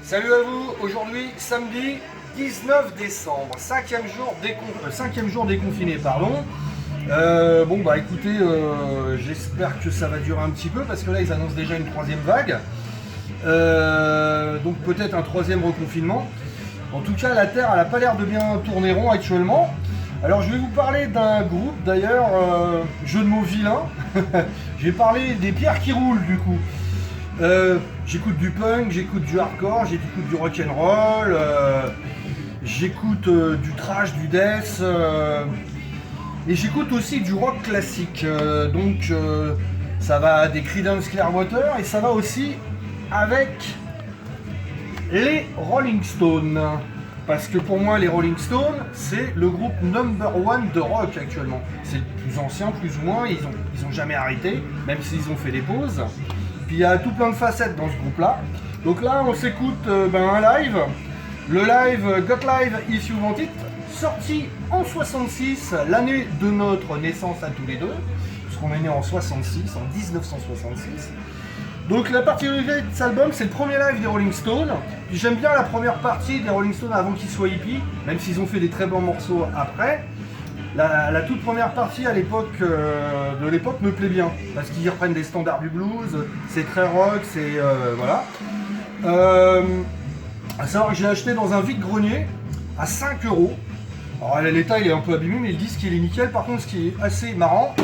Salut à vous, aujourd'hui samedi 19 décembre, cinquième jour déconfiné, pardon. Bon bah écoutez, j'espère que ça va durer un petit peu parce que là ils annoncent déjà une troisième vague. Donc peut-être un troisième reconfinement. En tout cas la Terre elle n'a pas l'air de bien tourner rond actuellement. Alors je vais vous parler d'un groupe d'ailleurs, jeu de mots vilain. Je vais parler des pierres qui roulent du coup. J'écoute du punk, j'écoute du hardcore, j'écoute du rock'n'roll, j'écoute du thrash, du death, et j'écoute aussi du rock classique. Donc ça va des Creedence Clearwater et ça va aussi avec les Rolling Stones. Parce que pour moi les Rolling Stones c'est le groupe #1 de rock actuellement. C'est le plus ancien plus ou moins, ils ont jamais arrêté, même s'ils ont fait des pauses. Puis il y a tout plein de facettes dans ce groupe là. Donc là on s'écoute un live. Le live Got Live If You Want It, sorti en 66, l'année de notre naissance à tous les deux. Parce qu'on est né en 66, en 1966. Donc la particularité de cet album, c'est le premier live des Rolling Stones. Puis j'aime bien la première partie des Rolling Stones avant qu'ils soient hippies, même s'ils ont fait des très bons morceaux après. La toute première partie de l'époque me plaît bien, parce qu'ils reprennent des standards du blues, c'est très rock, c'est voilà. À savoir que j'ai acheté dans un vide-grenier à 5 €. Alors l'état il est un peu abîmé, mais le disque il est nickel. Par contre ce qui est assez marrant,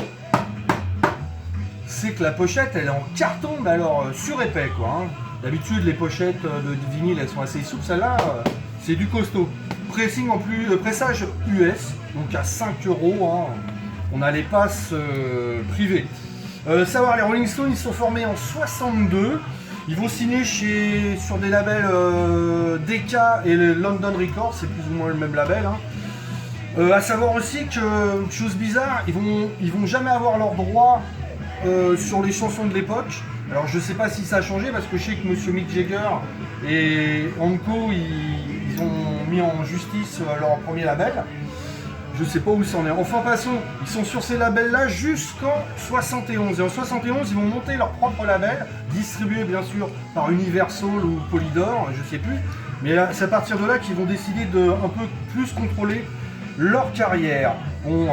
c'est que la pochette elle est en carton, mais alors surépais quoi. Hein. D'habitude les pochettes de vinyle elles sont assez souples, celle-là c'est du costaud. Pressing en plus, pressage US, donc à 5 €, hein. On a les passes privées. Savoir, les Rolling Stones ils sont formés en 62, ils vont signer sur des labels Decca et le London Records, c'est plus ou moins le même label. Hein. À savoir aussi que, chose bizarre, ils vont jamais avoir leurs droits sur les chansons de l'époque. Alors je sais pas si ça a changé parce que je sais que Monsieur Mick Jagger et Hanko ils ont mis en justice leur premier label. Je sais pas où ça en est. Enfin passons, ils sont sur ces labels là jusqu'en 71. Et en 71 ils vont monter leur propre label, distribué bien sûr par Universal ou Polydor, je sais plus. Mais c'est à partir de là qu'ils vont décider de un peu plus contrôler leur carrière. Bon,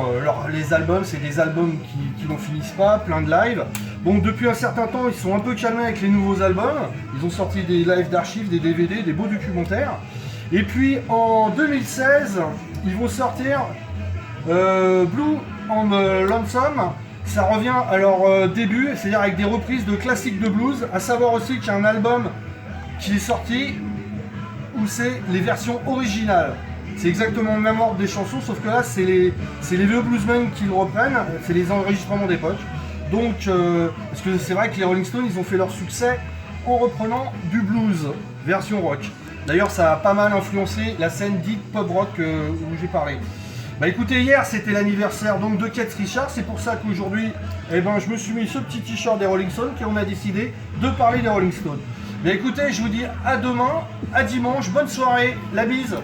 les albums, c'est des albums qui n'en finissent pas, plein de lives. Bon, depuis un certain temps, ils sont un peu calmés avec les nouveaux albums. Ils ont sorti des lives d'archives, des DVD, des beaux documentaires. Et puis en 2016, ils vont sortir Blue on Lonesome. Ça revient à leur début, c'est-à-dire avec des reprises de classiques de blues. À savoir aussi qu'il y a un album qui est sorti où c'est les versions originales. C'est exactement le même ordre des chansons, sauf que là, c'est les vieux bluesmen qui le reprennent, c'est les enregistrements d'époque. Donc, parce que c'est vrai que les Rolling Stones, ils ont fait leur succès en reprenant du blues, version rock. D'ailleurs, ça a pas mal influencé la scène dite pop rock où j'ai parlé. Bah écoutez, hier, c'était l'anniversaire donc de Keith Richards, c'est pour ça qu'aujourd'hui, je me suis mis ce petit t-shirt des Rolling Stones et on a décidé de parler des Rolling Stones. Mais écoutez, je vous dis à demain, à dimanche, bonne soirée, la bise.